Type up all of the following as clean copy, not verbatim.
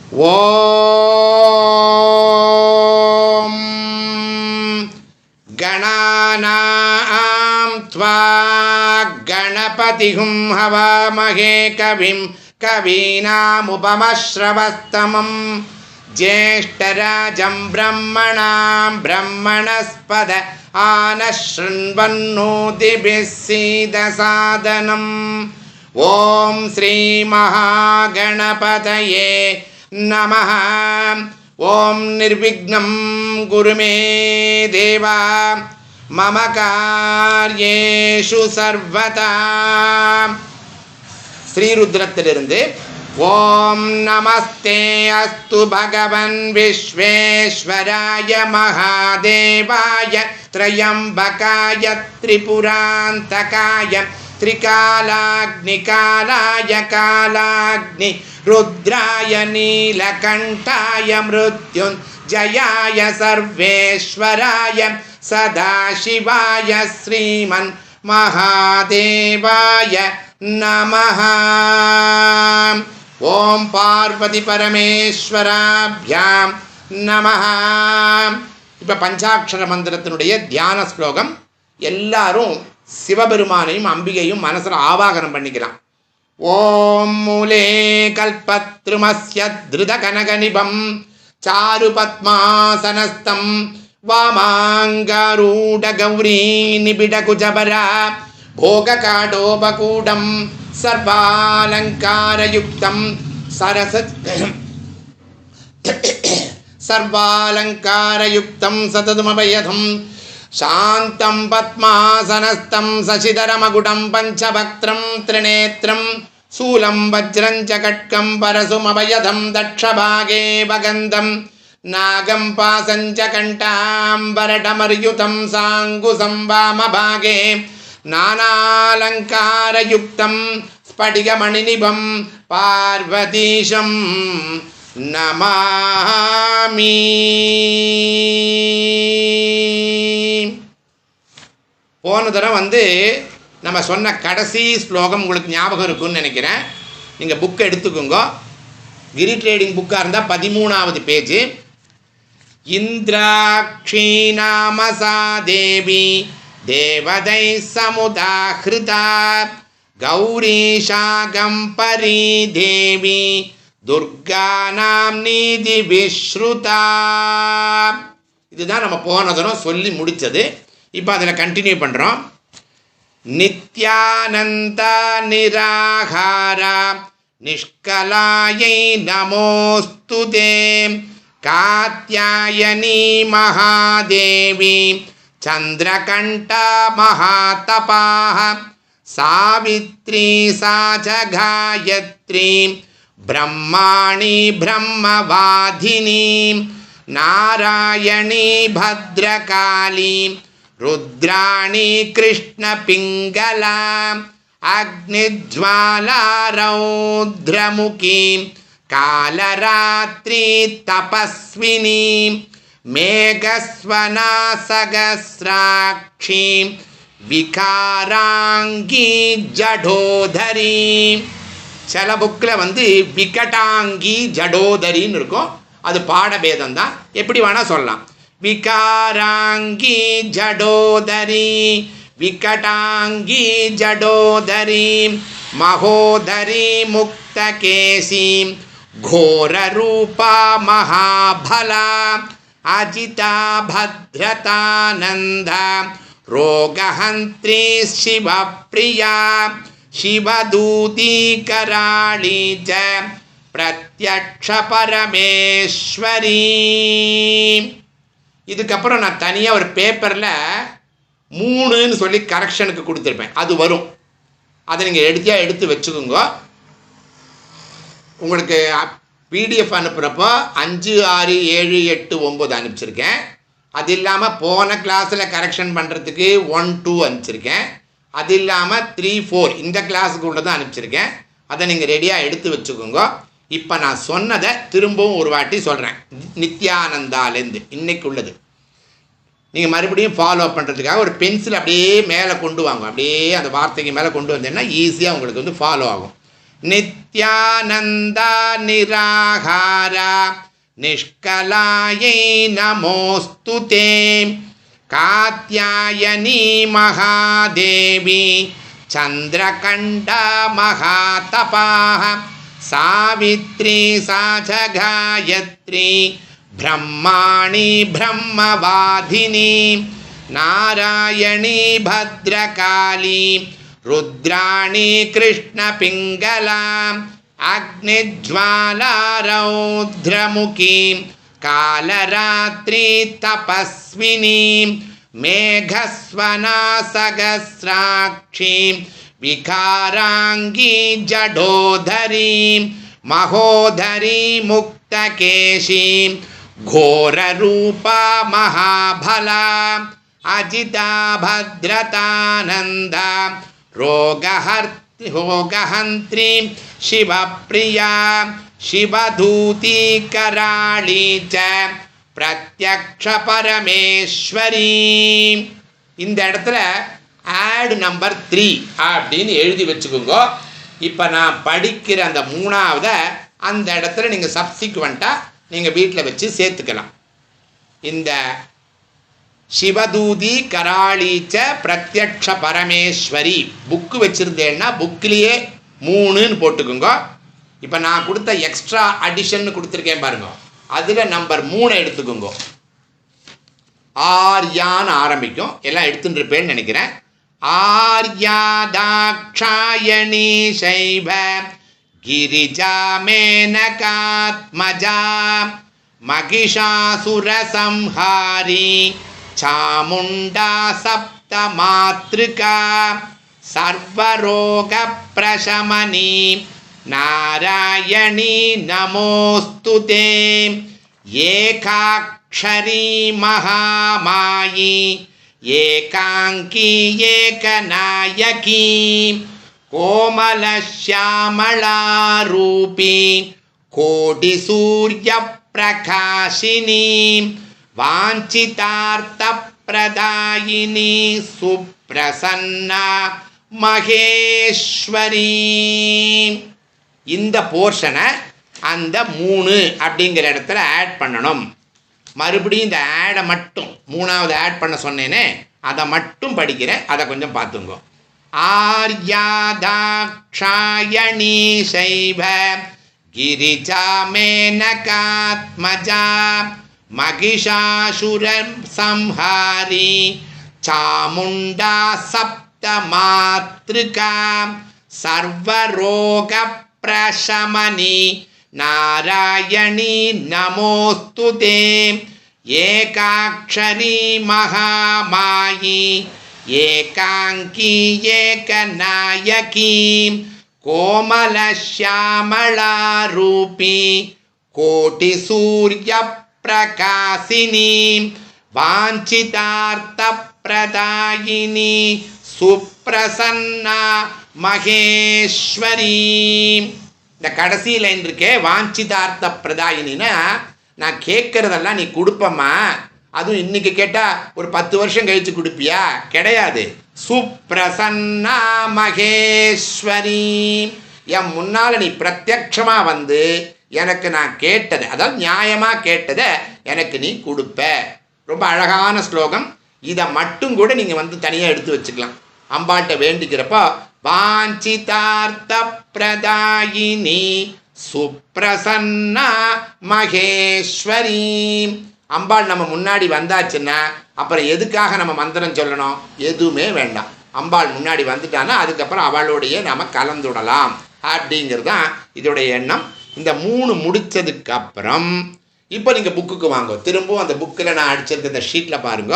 ஓம் கணானாம் த்வா கணபதிஹும் ஹவாமஹே கவிம் கவீனாமுபமஸ்ரவஸ்தமம் ஜேஷ்டராஜம் பிரம்மணாம் பிரம்மணஸ்பத ஆனஸ்ருண்வன்னோதிபிஸ் சீதசாதனம். ஓம் ஸ்ரீ மகாகணபதயே நமஹ. ஓம் நிர்விக்னம் குருமே தேவா மம கார்யேஷு சர்வதா. ஸ்ரீருத்ரத்திலிருந்து ஓம் நமஸ்தே அஸ்து பகவன் விஸ்வேஸ்வராய மகாதேவாய த்ரயம்பகாய திரிபுராந்தகாய திரிகாலாக்னிகாலாய காலாக்னி ருத்ராய நீலகண்டாய மிருத்யுஞ்சயாய சர்வேஸ்வராய சதாசிவாய ஸ்ரீமன் மகாதேவாய நமஹ. ஓம் பார்வதி பரமேஸ்வராபியாம் நமஹ. இப்போ பஞ்சாட்சர மந்திரத்தினுடைய தியான ஸ்லோகம். எல்லாரும் சிவபெருமானையும் அம்பிகையும் மனசில் ஆவாகனம் பண்ணிக்கலாம். ஓம் மூலே கல்பத்ருமஸ்ய திருத கனகநிபம் சாரு பத்மாசனஸ்தம் வாமாங்கரூட கௌரி நிபிட குஜபரா போககாடோபகூடம் சர்வாலங்காரயுக்தம் சர்வாலங்காரயுக்தம் சததுமபயதம் சாந்தம் பத்மாசனஸ்தம் சசிதரமகுடம் பஞ்சபக்திரம் திரிநேத்திரம் சூலம் வஜ்ரஞ்ச கட்கம் பரசுமபயதம் தட்சபாகே வகந்தம் நாகம் பாசஞ்ச கண்டாம்பரடமர்யுதம் சாங்குசம் வாமபாகே நானாலங்காரயுக்தம் ஸ்படிகமணிநிபம் பார்வதீஷம் நமாமி. போன தடவை நம்ம சொன்ன கடைசி ஸ்லோகம் உங்களுக்கு ஞாபகம் இருக்குன்னு நினைக்கிறேன். நீங்கள் புக்கை எடுத்துக்கோங்க. கிரி ட்ரேடிங் புக்காக இருந்தால் 13வது பேஜ். இந்திராட்சி நாமசா தேவி தேவதை சமுதாஹிருதா கௌரி சாகம்பரி தேவி துர்கானாம் நீதி விஸ்ருதா. இதுதான் நம்ம போன தடவை சொல்லி முடித்தது. இப்போ அதில் கண்டினியூ பண்ணுறோம். நித்யானந்த நிராகாரா நிஷ்கலாயை நமோஸ்துதே காத்யாயனி மகாதேவி சந்திரகண்டா மகாதபாஹ சாவித்ரி சாச்ச காயத்ரி பிரம்மாணி பிரம்மவாதினி நாராயணி பத்ரகாளி ருத்ராணி கிருஷ்ணபிங்களா அக்னிஜ்வாலா ரௌத்ரமுகி காலராத்ரி தபஸ்வினி மேகஸ்வனா சகஸ்ராட்சி விகாராங்கி ஜடோதரி. சில புக்கில் விகடாங்கி ஜடோதரின்னு இருக்கும். அது பாடபேதம் தான், எப்படி வேணால் சொல்லலாம். விகாராங்கி ஜடோதரி விகடாங்கி ஜடோதரி மகோதரி முக்தகேசி घोररूपा महाभला अजिता भद्रतानंदा रोगहंत्री शिवप्रिया शिवदूती कराली च प्रत्यक्ष परमेश्वरी. இதுக்கப்புறம் நான் தனியாக ஒரு பேப்பரில் 3ன்னு சொல்லி கரெக்ஷனுக்கு கொடுத்துருப்பேன். அது வரும், அதை நீங்கள் எடுத்து வச்சுக்கோங்க. உங்களுக்கு பிடிஎஃப் அனுப்புகிறப்போ 5, 6, 7, 8, 9 அனுப்பிச்சிருக்கேன். அது இல்லாமல் போன கிளாஸில் கரெக்ஷன் பண்ணுறதுக்கு 1, 2 அனுப்பிச்சிருக்கேன். அது இல்லாமல் 3, 4 இந்த கிளாஸுக்கு உள்ளதை அனுப்பிச்சிருக்கேன். அதை நீங்கள் ரெடியாக எடுத்து வச்சுக்கோங்க. இப்போ நான் சொன்னதை திரும்பவும் ஒரு வாட்டி சொல்கிறேன். நித்யானந்தாலேருந்து இன்னைக்கு உள்ளது நீங்கள் மறுபடியும் ஃபாலோ பண்ணுறதுக்காக ஒரு பென்சில் அப்படியே மேலே கொண்டு வாங்க. அப்படியே அந்த வார்த்தைக்கு மேலே கொண்டு வந்தீங்கன்னா ஈஸியாக உங்களுக்கு ஃபாலோ ஆகும். நித்யானந்தா நிராகாரா நிஷ்கலாயை நமோஸ்துதே. காத்யாயனி மகாதேவி சந்திரகண்டா மகாதபாஹ சாவித்ரி சாச்ச காயத்ரி பிரம்மாணி பிரம்மவாதினி நாராயணி பத்ரகாளி ருத்ராணி கிருஷ்ணபிங்களா அக்னிஜ்வாலா ரௌத்ரமுகி காலராத்ரி தபஸ்வினி மேகஸ்வனா சகஸ்ராட்சி விகாராங்கி ஜடோதரி மகோதரி முக்தகேஷி घोररूपा महाभला अजिता भद्रतानन्दा रोगहन्त्री शिवप्रिया शिवदूती कराळी च प्रत्यक्ष परमेश्वरी. இந்த இடத்துல ஆட் நம்பர் 3 அப்படின்னு எழுதி வச்சுக்கோங்க. இப்போ நான் படிக்கிற அந்த மூணாவதை அந்த இடத்துல நீங்கள் சப்சிக்வெண்ட்டாக நீங்கள் வீட்டில் வச்சு சேர்த்துக்கலாம். இந்த சிவதூதி கராளீச்ச பிரத்யக்ஷ பரமேஸ்வரி புக்கு வச்சுருந்தேன்னா புக்கிலேயே 3ன்னு போட்டுக்கோங்க. இப்போ நான் கொடுத்த எக்ஸ்ட்ரா அடிஷன் கொடுத்துருக்கேன் பாருங்க, அதில் நம்பர் 3 எடுத்துக்கோங்க. ஆர்யான்னு ஆரம்பிக்கும், எல்லாம் எடுத்துட்டு இருப்பேன்னு நினைக்கிறேன். ஆர்யா தாக்ஷாயணி சைவ गिरिजा मेनकात्मजा महिषासुरसंहारी चामुण्डा सप्तमातृका सर्वरोगप्रशमनी नारायणी नमोस्तुते. एकाक्षरी महामायी एकांकी एकनायकी कोमलश्यामलारूपी कोटिसूर्यप्रकाशिनी वाञ्छितार्थप्रदायिनी सुप्रसन्ना மகேஸ்வரி. இந்த போர்ஷனை அந்த 3 அப்படிங்கிற இடத்துல ஆட் பண்ணணும். மறுபடியும் இந்த ஆடை மட்டும் 3வது ஆட் பண்ண சொன்னேனே அதை மட்டும் படிக்கிறேன், அதை கொஞ்சம் பார்த்துங்க. ஆர்யா தாக்ஷாயணி சைவ கிரிஜா மேனகாத்மஜா மகிஷாசுரம் சம்ஹாரி சாமுண்டா சப்தமாத்ருகா சர்வரோக பிரசமனி நாராயணி நமோஸ்துதே. ஏகாக்ஷரி மகாமாயி ஏகாங்கி ஏகநாயகி கோமலश्यामलारूपी कोटिसूर्यप्रकाशिनी वाञ्छितार्थप्रदायिनी சுப்ரசன்னா மகேஸ்வரி. இந்த கடைசி லைன் இருக்கே வாஞ்சிதார்த்த பிரதாயினா, நான் கேட்கறதெல்லாம் நீ கொடுப்பம்மா, அதுவும் இன்னைக்கு கேட்டால் ஒரு 10 வருஷம் கழிச்சு கொடுப்பியா? கிடையாது. சுப்ரசன்னா மகேஸ்வரி, என் முன்னால் நீ பிரத்யக்ஷமாக வந்து எனக்கு நான் கேட்டதை, அதாவது நியாயமாக கேட்டதை எனக்கு நீ கொடுப்ப. ரொம்ப அழகான ஸ்லோகம். இதை மட்டும் கூட நீங்கள் வந்து தனியாக எடுத்து வச்சுக்கலாம். அம்பாட்ட வேண்டிக்கிறப்போ வாஞ்சிதார்த்த பிரதாயினி சுப்ரசன்னா மகேஸ்வரி. அம்பாள் நம்ம முன்னாடி வந்தாச்சுன்னா அப்புறம் எதுக்காக நம்ம மந்திரம் சொல்லணும்? எதுவுமே வேண்டாம். அம்பாள் முன்னாடி வந்துட்டான்னா அதுக்கப்புறம் அவளோடைய நம்ம கலந்துடலாம் அப்படிங்கிறது தான் இதோடைய எண்ணம். இந்த 3 முடித்ததுக்கு அப்புறம் இப்போ நீங்கள் புக்குக்கு வாங்க. திரும்பவும் அந்த புக்கில் நான் அடிச்சிருக்க இந்த ஷீட்டில் பாருங்க.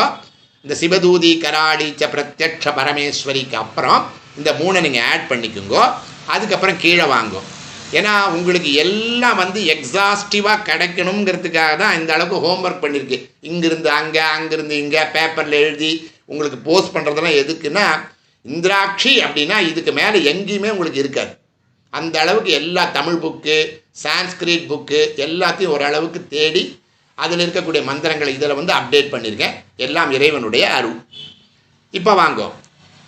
இந்த சிவதூதி கராளீச்ச பிரத்யக்ஷ பரமேஸ்வரிக்கு அப்புறம் இந்த 3 நீங்கள் ஆட் பண்ணிக்கோங்க. அதுக்கப்புறம் கீழே வாங்க. ஏன்னா உங்களுக்கு எல்லாம் வந்து எக்ஸாஸ்டிவாக கிடைக்கணுங்கிறதுக்காக தான் இந்த அளவுக்கு ஹோம்ஒர்க் பண்ணியிருக்கு. இங்கிருந்து அங்கே, அங்கிருந்து இங்கே பேப்பரில் எழுதி உங்களுக்கு போஸ்ட் பண்ணுறதெல்லாம் எதுக்குன்னா, இந்திராட்சி அப்படின்னா இதுக்கு மேலே எங்கேயுமே உங்களுக்கு இருக்காது. அந்த அளவுக்கு எல்லா தமிழ் புக்கு, சான்ஸ்கிரிட் புக்கு எல்லாத்தையும் ஓரளவுக்கு தேடி அதில் இருக்கக்கூடிய மந்திரங்களை இதில் வந்து அப்டேட் பண்ணியிருக்கேன். எல்லாம் இறைவனுடைய அருள். இப்போ வாங்கோ.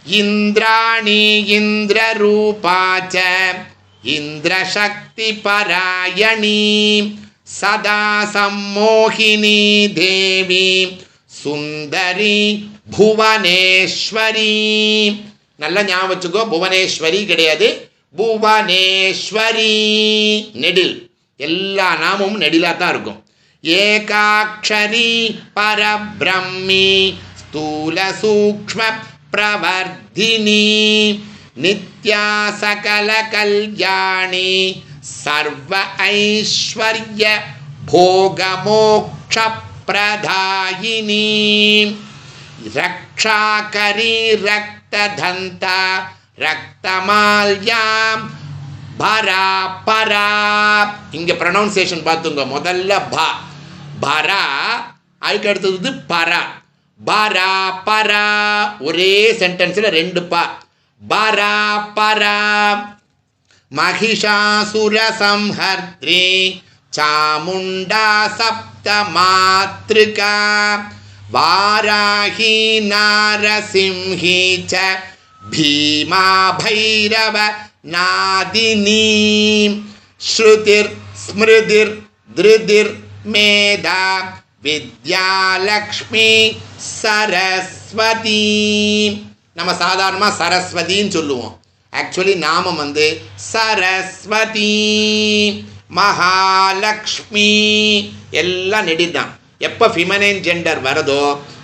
இந்திராணி இந்திர ரூபாச்ச இந்திரசக்தி பராயணி சதா சம்மோகினி தேவி சுந்தரி புவனேஸ்வரி. நல்லா ஞாபகம் வச்சுக்கோ, புவனேஸ்வரி கிடையாது, புவனேஸ்வரி. நெடில், எல்லா நாமும் நெடிலாக தான் இருக்கும். ஏகாட்சரி பரபிரம்மி ஸ்தூல சூக்ஷ்ம பிரவர்தினி நித்யா சகல கல்யாணி சர்வ ஐஸ்வர்ய போகமோக்ஷ பிரதாயினி ரக்ஷாகரி ரக்ததந்தா ரக்தமால்யாம் பரா பரா. இங்க ப்ரொனவுன்சியேஷன் பார்த்துங்க. முதல்ல பா பரா, அதுக்கு அடுத்தது பரா. பரா பரா, ஒரே சென்டென்ஸ்ல ரெண்டு பா. பரா பரா. மகிஷாசுர சம்ஹர்த்ரி சாமுண்டா சப்த மாத்ருகா வாராஹி நாரசிம்ஹி ச பீமா பைரவ நாதினி ஸ்ருதிர் ஸ்மிருதிர் திருதிர் மேதா வித்யாலக்ஷ்மி சரஸ்வதி. நம்ம சாதாரணமாக சரஸ்வதின்னு சொல்லுவோம். ஆக்சுவலி நாமம் வந்து சரஸ்வதி, மகாலக்ஷ்மி. எல்லாம் நெடில் தான். எப்போ ஃபிமனைன் ஜெண்டர் வருதோ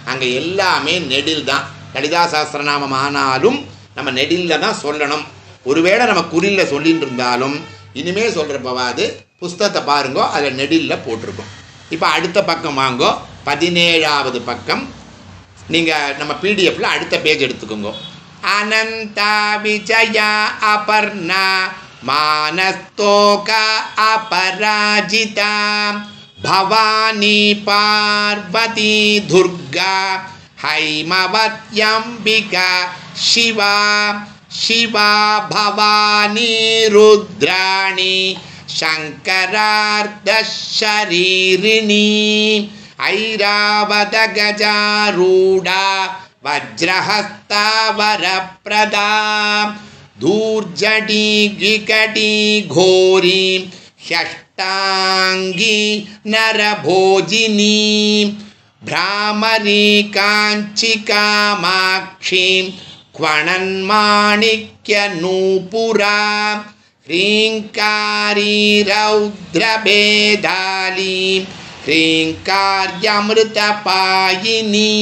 அங்கே எல்லாமே நெடில் தான். லலிதா சஹஸ்ரநாமம் ஆனாலும் நம்ம நெடிலில் தான் சொல்லணும். ஒருவேளை நம்ம குறியில் சொல்லிட்டு இருந்தாலும் இனிமேல் சொல்கிறப்பவாது புஸ்தகத்தை பாருங்கோ, அதில் நெடிலில் போட்டிருக்கோம். இப்போ அடுத்த பக்கம் வாங்கோ, 17வது பக்கம். நீங்கள் நம்ம பிடிஎஃப்பில் அடுத்த பேஜ் எடுத்துக்கோங்க. அனந்தா விஜயா அபர்ணா மானஸ்தோகா அபராஜிதா பவானி பார்வதி துர்கா ஹைமவத்யம்பிகா சிவா சிவா பவானி ருத்ராணி சங்கரார்த்தரீரிணி ஐராவத கஜாரூடா வஜ்ரஹஸ்தா வரப்ரதா தூர்ஜடி கிகடி கோரி ஹ்யஷ்டாங்கி நரபோஜினி பிராமரி காஞ்சி காமாட்சி क्वणन्माणिक्य नूपुरा ह्रीङ्कारी रौद्रभेदाली ह्रीङ्कार्यमृतपायिनी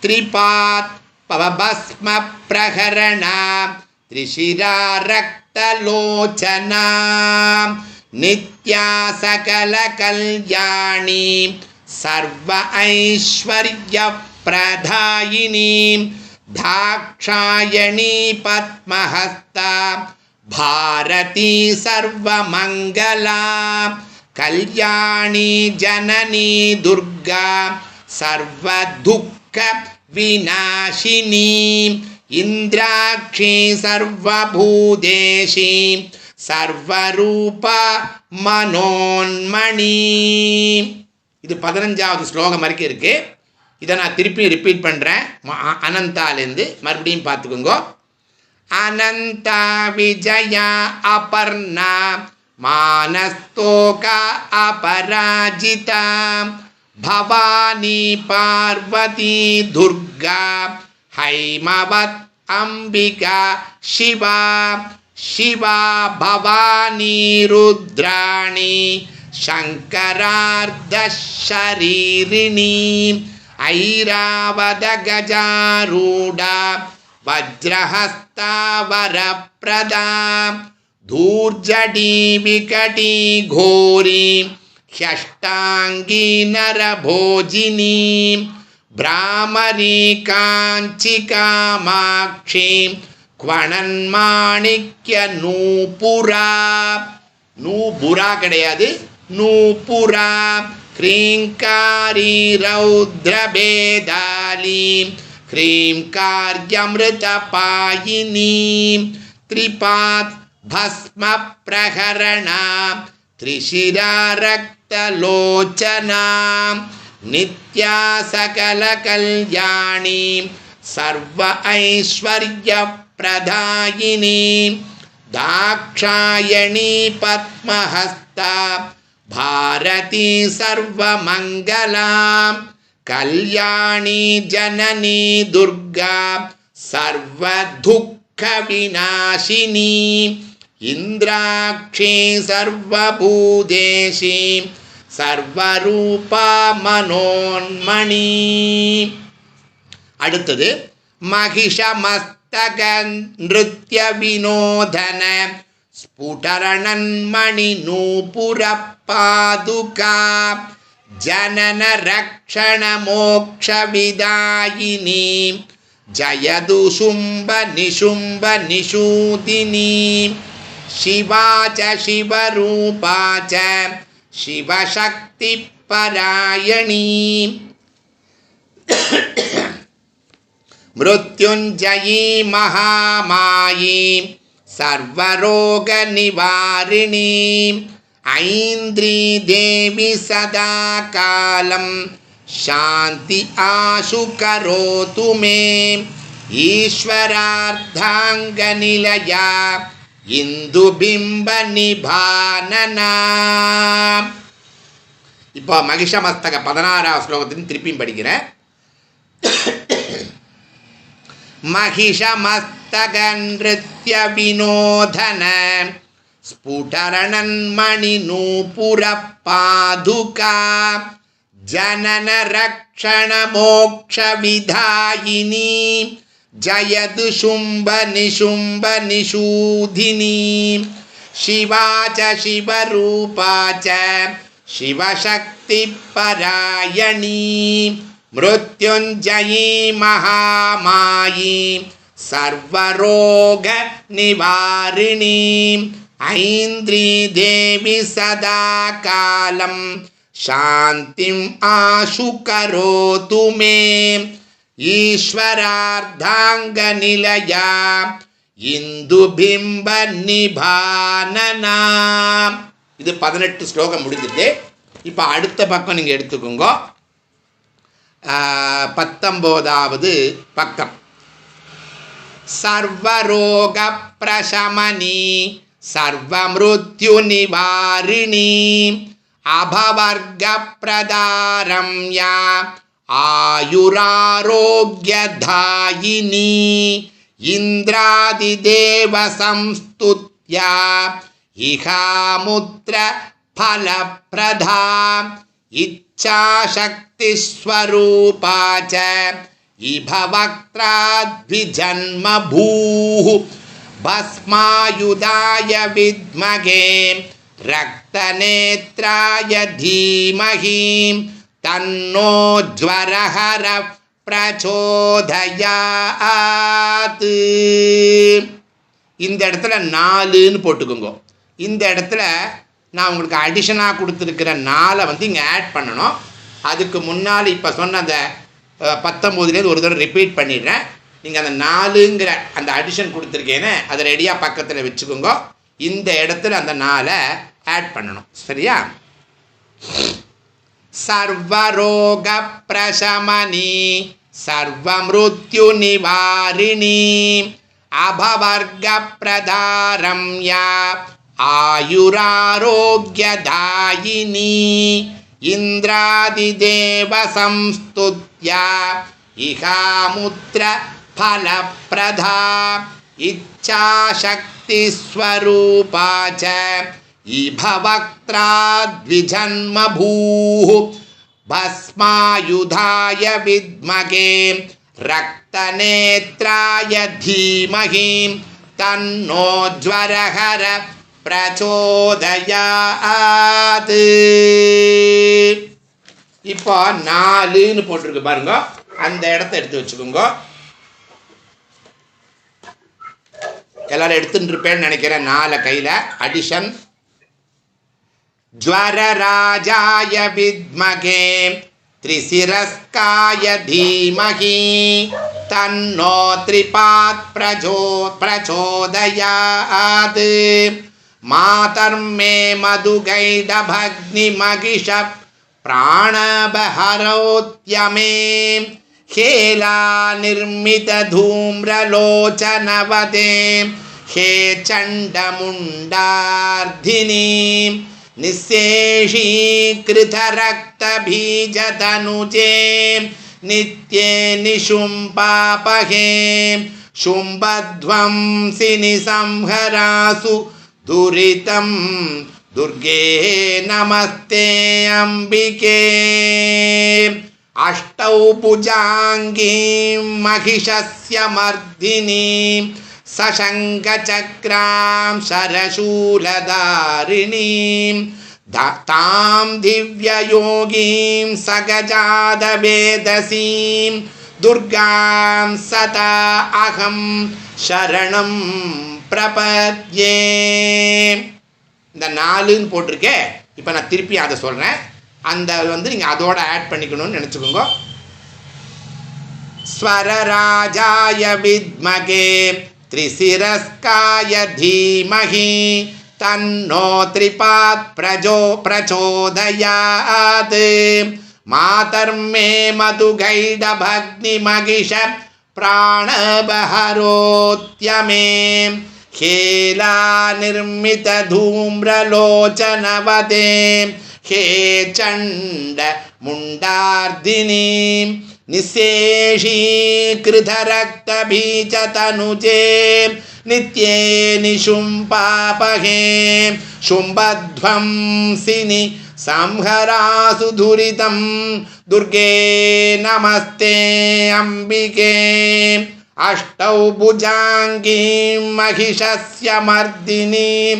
त्रिपात् पवभस्म प्रहरणा त्रिशिरा रक्तलोचना नित्या सकल कल्याणी सर्व ऐश्वर्य प्रदायिनी दाक्षायणी पद्महस्ता भारती सर्वमंगला कल्याणी जननी दुर्गा सर्वदुःख विनाशिनी इंद्राक्षी सर्वभूतेशी सर्वरूप मनोन्मणि. இது 15வது ஸ்லோகம் வரைக்கும் இருக்கு. இதை நான் திருப்பி ரிப்பீட் பண்ணுறேன். அனந்தாலேருந்து மறுபடியும் பார்த்துக்கோங்க. அனந்தா விஜயா அபர்ணா மானஸ்தோகா அபராஜிதா பவானி பார்வதி துர்கா ஹைமவத் அம்பிகா சிவா சிவா பவானி ருத்ராணி சங்கரார்த்தரீரிணி ஐராவத கஜாரூடா வஜ்ரஹஸ்தா வரப்ரதா தூர்ஜடி விகடி கோரி ஹ்யஷ்டாங்கி நரபோஜினி பிராமரி காஞ்சி காமாட்சி क्वणन्माणिक्य नूपुरा. நூபுரா கிடையாது, நூபுரா. ह्रीङ्कारी रौद्रभेदाली ह्रीङ्कार्यमृतपायिनी त्रिपात् भस्म प्रहरणा त्रिशिरा रक्तलोचना नित्या सकल कल्याणी सर्व ऐश्वर्य प्रदायिनी தாக்ஷாயணி பத்மஹஸ்தா பாரதி சர்வமங்கலாம் கல்யாணி ஜனனி துர்கா சர்வதுக்க விநாசினி இந்திராட்சி சர்வபூதேஷி சர்வரூபா மனோன்மணி. அடுத்தது மகிஷமஸ்தக நிருத்ய வினோதன ஸ்புடரணன்மணி நூபுர பாதுகா ஜனன ரக்ஷண மோக்ஷ விதாயினி ஜயது சும்ப நிஷும்ப நிஷூதினி சிவாச்ச சிவரூபாச்ச சிவசக்தி பராயணி மிருத்யுஞ்சயி மகாமாயி சர்வரோக நிவாரிணி ஐந்திரி தேவி சதா காலம் சாந்தி ஆசு கரோது மே ஈஸ்வரார்த்தாங்க நிலயா இந்து பிம்ப நிபானனா. இப்போ மகிஷமஸ்தக 16வது ஸ்லோகத்தின் திருப்பியும் படிக்கிறேன். மகிஷமஸ்தக நிருத்ய வினோதன ஸ்புடரணன்மணி நூபுர பாதுகா ஜனன ரக்ஷண மோக்ஷ விதாயினி ஜயது சும்ப நிஷும்ப நிஷூதினி சிவாச்ச சிவரூபாச்ச சிவசக்தி பராயணி மிருத்யுஞ்சயி மகாமாயி சர்வரோக நிவாரிணி ஐந்திரி தேவி சதா காலம் சாந்திம் ஆசு கரோது மே ஈஸ்வரார்த்தாங்க நிலயா இந்து பிம்ப நிபானனா. இது 18 ஸ்லோகம் முடிஞ்சிட்டு. இப்போ அடுத்த பக்கம் நீங்கள் எடுத்துக்கோங்க. 19வது பக்கம். சர்வரோக பிரசமனி சர்வமிருத்யு நிவாரிணி அபவர்க பிரதாரம்யா ஆயுராரோக்யதாயினி இந்திராதிதேவ சம்ஸ்துத்யா இஹாமுத்ர ஃபலப்ரதா இச்சாசக்தி ஸ்வரூபாச்ச இபவக்த்ராத்விஜன்ம பூः பஸ்மாயுதாய வித்மகே ரக்தநேத்ராய தீமஹி தன்னோ ஜ்வரஹர பிரச்சோதயாத். இந்த இடத்துல 4ன்னு போட்டுக்கோங்க. இந்த இடத்துல நான் உங்களுக்கு அடிஷனாக கொடுத்துருக்கிற 4 இங்கே ஆட் பண்ணணும். அதுக்கு முன்னால் இப்போ சொன்ன அந்த 19 ஒரு தடவை ரிப்பீட் பண்ணிடுறேன். நீங்கள் அந்த 4ங்கிற அந்த அடிஷன் கொடுத்துருக்கேன்னு அதை ரெடியாக பக்கத்தில் வச்சுக்கோங்க. இந்த இடத்துல அந்த 4 ஆட் பண்ணணும். சரியா? சர்வரோக பிரசமனி சர்வமிருத்யு நிவாரிணி அபவர்க பிரதாரம்யா ஆயுராரோக்யதாயினி இந்திராதிதேவ சம்ஸ்துத்யா இஹாமுத்ர ஃபலப்ரதா இச்சாசக்தி ஸ்வரூபாச்ச இபவக்த்ராத்விஜன்ம பூः பஸ்மாயுதாய வித்மகே ரக்தநேத்ராய தீமஹி தன்னோ ஜ்வரஹர பிரச்சோதயாத். இப்போ 4ன்னு போட்டிருக்கு பாருங்க. அந்த இடத்த எடுத்து வச்சுக்கோங்க. எல்லாரும் எடுத்துட்டு இருப்பேன்னு நினைக்கிறேன். 4 கையில் அடிஷன். ஜ்வரராஜாய வித்மகே த்ரிசிரஸ்காய தீமஹி தன்னோ த்ரிபாத் பிரச்சோதயாத். மாதர்மே மதுகைடபக்னி மகிஷ பிராணபஹரோத்யமே ஹேலா நிர்மித தூம்ரலோச்சனவதே हे चण्डमुण्डार्धिनीं निःशेषीकृतरक्तबीजतनुजे नित्ये निशुम्पापहे शुम्भध्वंसिनि संहरासु दुरितं दुर्गे नमस्ते अम्बिके अष्टौ भुजाङ्गीं महिषस्य मर्दिनीं सशङ्खचक्रां शरशूलधारिणीं तां दिव्ययोगीं सगजादवेदसीं दुर्गां सदा अहं शरणं प्रपद्ये. இந்த 4ன்னு போட்டிருக்கேன். இப்போ நான் திருப்பி அதை சொல்கிறேன். அந்த நீங்கள் அதோட ஆட் பண்ணிக்கணும்னு நினச்சிக்கோங்க. ஸ்வரராஜாய வித்மகே திரிசிரஸ்காய தீமஹி தன்னோ த்ரிபாத் பிரச்சோதயாத் மாதர்மே மதுகைடபக்னிமகிஷ பிராணபஹரோத்யமே खेला निर्मित धूम्रलोचनवते हे चण्ड मुण्डार्दिनीं निःशेषीकृतरक्तबीजतनुजे नित्ये निशुम्पापहे शुम्भध्वंसिनि संहरासु दुरितं दुर्गे नमस्ते अम्बिके अष्टौ भुजाङ्गीं महिषस्य मर्दिनीं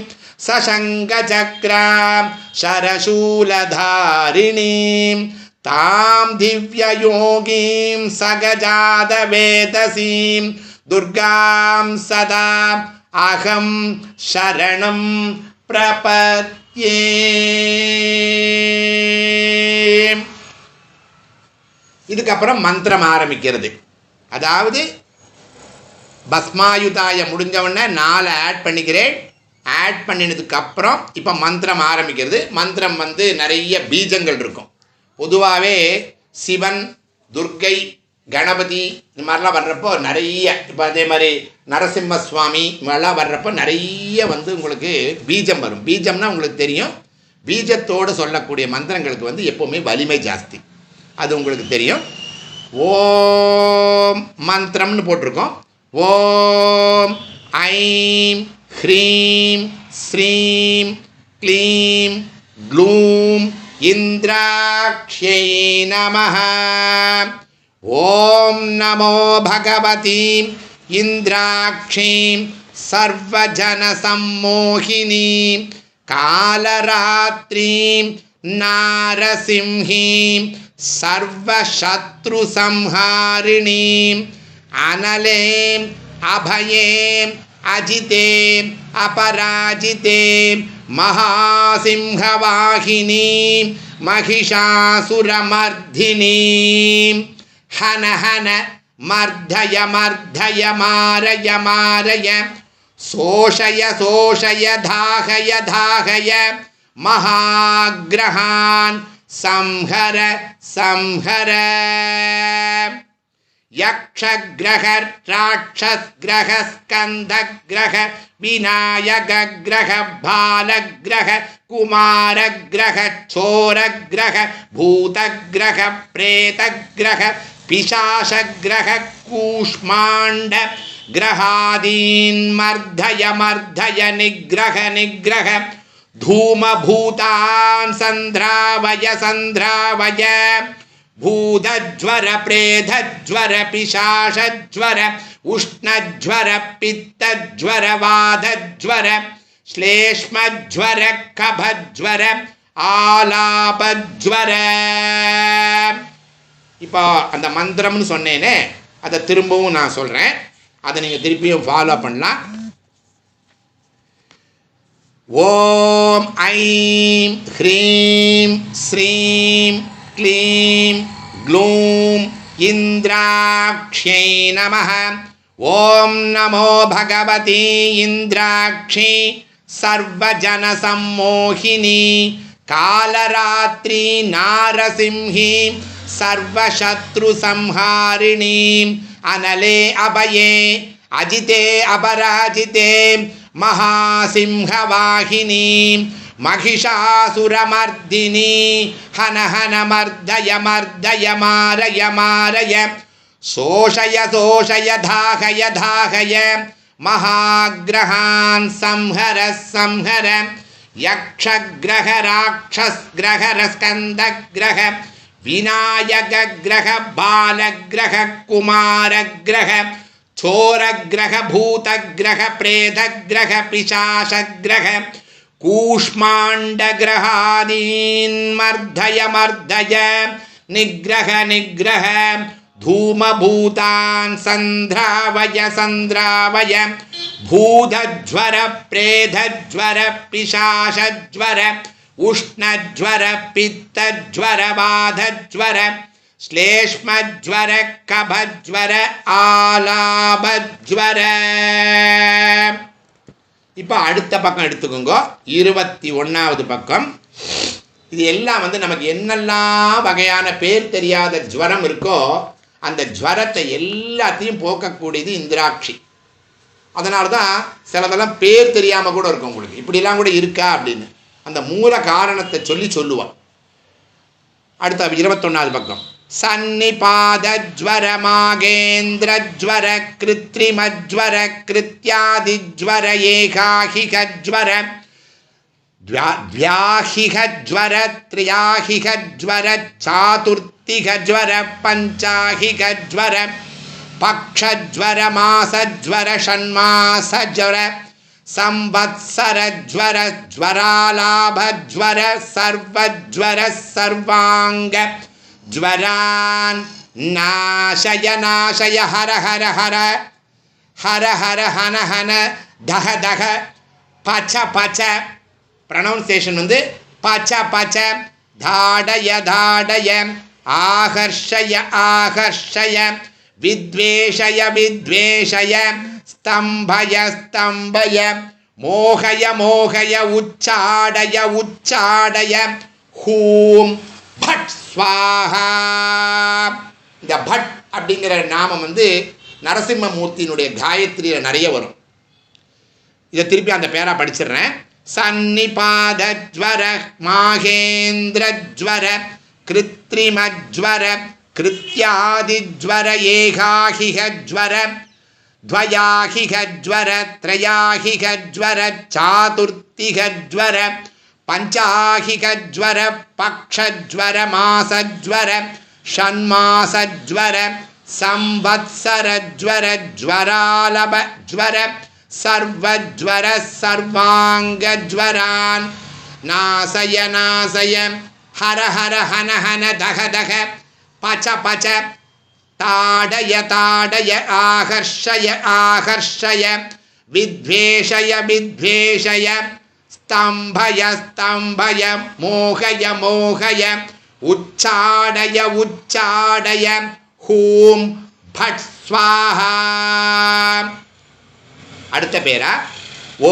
सशङ्खचक्रां शरशूलधारिणीं तां दिव्ययोगीं सगजादवेदसीं दुर्गां सदा अहं शरणं प्रपद्ये. இதுக்கப்புறம் மந்திரம் ஆரம்பிக்கிறது. அதாவது பஸ்மாயுதாய முடிஞ்சவொடனே 4 ஆட் பண்ணிக்கிறேன். ஆட் பண்ணினதுக்கப்புறம் இப்போ மந்திரம் ஆரம்பிக்கிறது. மந்திரம் நிறைய பீஜங்கள் இருக்கும். பொதுவாகவே சிவன், துர்க்கை, கணபதி இந்த மாதிரிலாம் வர்றப்போ நிறைய, இப்போ அதே மாதிரி நரசிம்ம சுவாமி இவெல்லாம் வர்றப்போ நிறைய உங்களுக்கு பீஜம் வரும். பீஜம்னா உங்களுக்கு தெரியும். பீஜத்தோடு சொல்லக்கூடிய மந்திரங்களுக்கு எப்போவுமே வலிமை ஜாஸ்தி. அது உங்களுக்கு தெரியும். ஓம் மந்திரம்னு போட்டிருக்கோம். ஓம் ஐம் ஹ்ரீம் ஸ்ரீம் க்ளீம் க்ளூம் இந்திராக்ஷை நமஹ. ஓம் நமோ பகவதீம் இந்திராக்ஷீம் சர்வஜனசம்மோகினீம் காலராத்ரீம் நாரசிம்ஹீம் सर्वशत्रुसंहारिणीं अनलें अभयें अजितें अपराजितें महासिंहवाहिनीं महिषासुरमर्दिनीं हन हन मर्दय मर्दय मारय मारय शोषय शोषय दाहय दाहय महाग्रहान् संहर संहर. यक्षग्रह राक्षसग्रह स्कंदग्रह विनायकग्रह बालग्रह कुमारग्रह चोरग्रह भूतग्रह प्रेतग्रह पिशाचग्रह कूष्माण्ड ग्रहादीन् मर्दय मर्दय निग्रह निग्रह धूमभूतान् संध्रावय संध्रावय भूतज्वर प्रेतज्वर पिशाचज्वर उष्णज्वर पित्तज्वर वातज्वर श्लेष्मज्वर कफज्वर आलापज्वर. இப்போ அந்த மந்திரம்னு சொன்னேனே அதை திரும்பவும் நான் சொல்கிறேன். அதை நீங்கள் திருப்பியும் ஃபாலோ பண்ணலாம். ஓம் ஐம் ஹ்ரீம் ஸ்ரீம் க்ளீம் க்ளூம் இந்திராக்ஷை நமஹ. ஓம் நமோ பகவதி இந்திராக்ஷி சர்வஜனசம்மோகினி காலராத்ரி நாரசிம்ஹி சர்வசத்ருசம்ஹாரிணி அனலே அபயே அஜிதே அபராஜிதே மகாசிம்ஹவாஹினி மகிஷாசுரமர்தினி ஹன ஹன மர்தய மர்தய மாரய மாரய சோஷய சோஷய தாகய தாகய மகாக்ரஹான் சம்ஹர சம்ஹர யக்ஷக்ரஹ ராட்சஸ்கிரஹ ஸ்கந்தக்ரஹ விநாயகக்ரஹ பாலக்ரஹ குமாரக்ரஹ சோரக்ரஹ பூதக்ரஹ பிரேதக்ரஹ பிசாசக்ரஹ கூஷ்மாண்டக்ரஹாதீன் மர்தய மர்தய நிக்ரஹ நிக்ரஹ धूमभूतान् सन्द्रावय सन्द्रावय भूतज्वर प्रेतज्वर पिशाचज्वर उष्णज्वर पित्तज्वर वातज्वर श्लेष्मज्वर कफज्वर आलाभज्वर. இப்போ அடுத்த பக்கம் எடுத்துக்கோங்க, 21வது பக்கம். இது எல்லாம் நமக்கு என்னெல்லாம் வகையான பேர் தெரியாத ஜுவரம் இருக்கோ அந்த ஜுவரத்தை எல்லாத்தையும் போக்கக்கூடியது இந்திராட்சி. அதனால தான் சிலதெல்லாம் பேர் தெரியாமல் கூட இருக்கும் உங்களுக்கு, இப்படிலாம் கூட இருக்கா அப்படின்னு அந்த மூல காரணத்தை சொல்லுவான். அடுத்த 21வது பக்கம். சன்னிபாதஜ்வர மாகேந்திரஜ்வர கிருத்ரிமஜ்வர கிருத்யாதிஜ்வர ஏகாஹிகஜ்வர व्याहिकज्वर त्र्याहिकज्वर चातुर्थिकज्वर पञ्चाहिकज्वर पक्षज्वर मासज्वर षण्मासज्वर संवत्सरज्वर ज्वरालाभज्वर सर्वज्वर सर्वांग ज्वरान् नाशय नाशय हर हर हर हर हर हन हन दह दह पच पच. ப்ரனவுன்சியேஷன் பச்ச பச்ச. தாடய தாடய ஆகர்ஷய ஆகர்ஷய வித்வேஷய வித்வேஷய ஸ்தம்பய ஸ்தம்பய மோகய மோகய உச்சாடய உச்சாடய ஹூம் பட் ஸ்வாஹா. இந்த பட் அப்படிங்கிற நாமம் நரசிம்மமூர்த்தியினுடைய காயத்ரியில் நிறைய வரும். இதை திருப்பி அந்த பேரா படிச்சிடுறேன். சன்னிபாதஜ்வர மாகேந்திரஜ்வர கிருத்ரிமஜ்வர கிருத்யாதிஜ்வர ஏகாஹிகஜ்வர द्वयाहिकज्वर त्रयाहिकज्वर चातुर्थिकज्वर पञ्चाहिकज्वर पक्षज्वर मासज्वर षण्मासज्वर संवत्सरज्वर ज्वरालभज्वर सर्वज्वर सर्वांगज्वरान् नासय नासय हर हर हन हन दह दह पच पच ताडय ताडय आहर्षय आहर्षय विद्वेषय विद्वेषय स्तंभय स्तंभय मोहय मोहय उच्चाडय उच्चाडय हूम भट स्वाहा. அடுத்த பேரா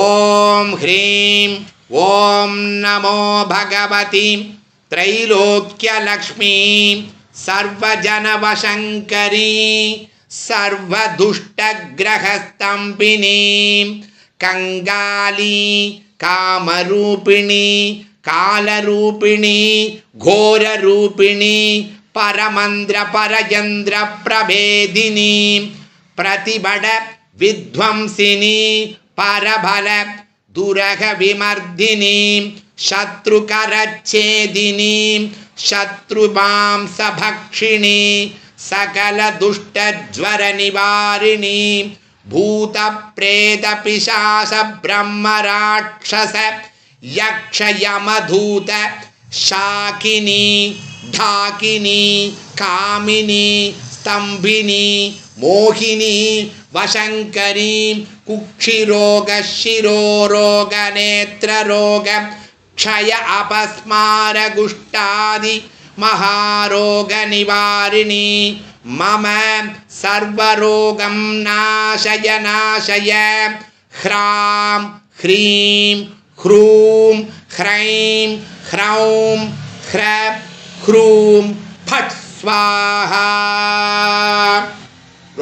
ஓம் ஹ்ரீம் ஓம் நமோ பகவதி த்ரைலோக்யலக்ஷ்மி सर्वजनवशङ्करी सर्वदुष्टग्रहस्तम्भिनी कंगाली कामरूपिणी कालरूपिणी घोररूपिणी परमंद्र परयंद्र प्रभेदिनी प्रतिबड विध्वंसिनी परबल दुरह विमर्दिनी शत्रुकरच्छेदिनी शत्रुमांसभक्षिणी सकल दुष्टज्वर निवारिणी भूत प्रेत पिशाच ब्रह्म राक्षस यक्ष यमधूत शाकिनी ढाकिनी कामिनी स्तंभिनी मोहिनी वशंकरी कुक्षिरोग शिरोरोग नेत्ररोग क्षय अपस्मार गुष्टादि महारोग निवारिणी मम सर्वरोगं नाशय नाशय ह्रां ह्रीं ह्रूं ह्रैं ह्रौं ह्र ह्रूं फट् स्वाहा.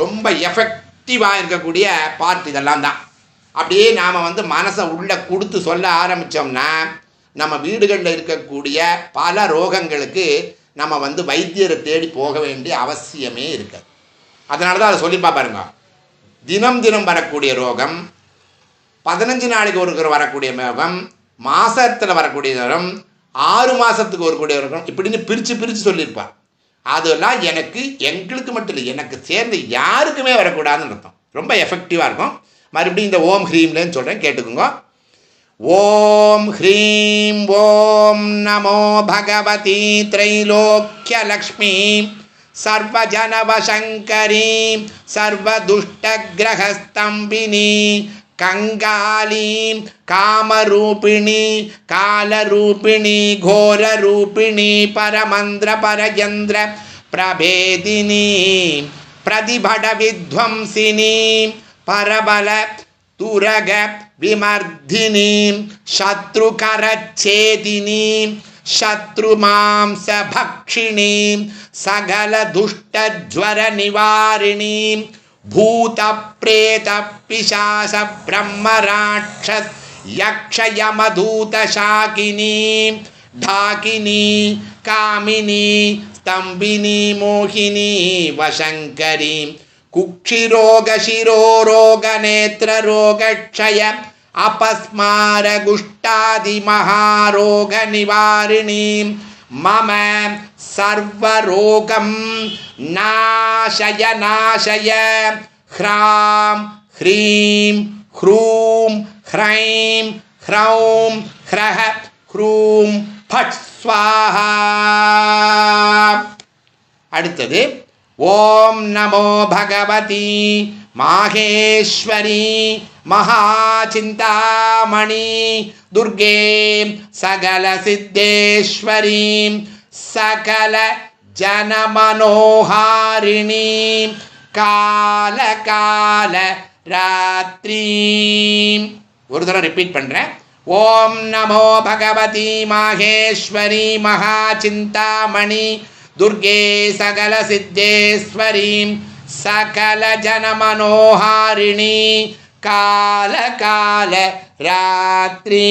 ரொம்ப எஃபெக்டிவ் ஆக்டிவாக இருக்கக்கூடிய பார்ட் இதெல்லாம் தான். அப்படியே நாம் வந்து மனசை உள்ளே கொடுத்து சொல்ல ஆரம்பித்தோம்னா நம்ம வீடுகளில் இருக்கக்கூடிய பல ரோகங்களுக்கு நம்ம வந்து வைத்தியரை தேடி போக வேண்டிய அவசியமே இருக்காது. அதனால தான் அதை சொல்லிப்பா பாருங்க. தினம் தினம் வரக்கூடிய ரோகம், 15 நாளைக்கு ஒரு வரக்கூடிய ரோகம், மாதத்தில் வரக்கூடிய ரோகம், 6 மாதத்துக்கு வரக்கூடிய ரோகம், இப்படின்னு பிரித்து சொல்லியிருப்பார். அதெல்லாம் எங்களுக்கு மட்டும் இல்லை, எனக்கு சேர்ந்து யாருக்குமே வரக்கூடாதுன்னு அர்த்தம். ரொம்ப எஃபெக்டிவாக இருக்கும். மறுபடியும் இந்த ஓம் ஹ்ரீம்லேன்னு சொல்கிறேன், கேட்டுக்குங்க. ஓம் ஹ்ரீம் ஓம் நமோ பகவதி த்ரைலோக்கியலக்ஷ்மி சர்வஜனவசங்கரி சர்வதுஷ்டகிரகஸ்தம்பினி கங்காளி காமரூபிணி காலரூபிணி கோரரூபிணி பரமந்திர பரயந்திர பிரபேதினி பிரதிபட வித்வம்சினி பரபல துரக விமர்தினி சத்ருகரச்சேதினி சத்ருமாம்ச பக்ஷிணி சகல துஷ்டஜ்வர நிவாரிணி பூத பிரேத பிசாச பிரம்ம ராட்சஸ் யக்ஷ யமதூத சாகினி டாகினி காமினி ஸ்தம்பினி மோகினி வசங்கரி குக்ஷிரோக சிரோரோக நேத்ரரோகக்ஷய அபஸ்மார குஷ்டாதி மகாரோக நிவாரிணி மம சர்வரோகம் நாசய நாசய ஹ்ராம் ஹ்ரீம் ஹ்ரூம் ஹ்ரைம் ஹ்ரௌம் ஹ்ரஹ ஹ்ரூம் ஃபட் ஸ்வாஹா. அடுத்தது ஓம் நமோ பகவதி மாகேஸ்வரி மகாசிந்தாமணி துர்கே சகல சித்தேஸ்வரி சகல ஜனமனோஹாரிணி கால கால ராத்திரி. ஒரு தடவை ரிப்பீட் பண்ணுறேன். ஓம் நமோ பகவதி மாகேஸ்வரி மகாசிந்தாமணி துர்கே சகல சித்தேஸ்வரி சகல ஜனமனோஹாரிணி கால கால ராத்திரி.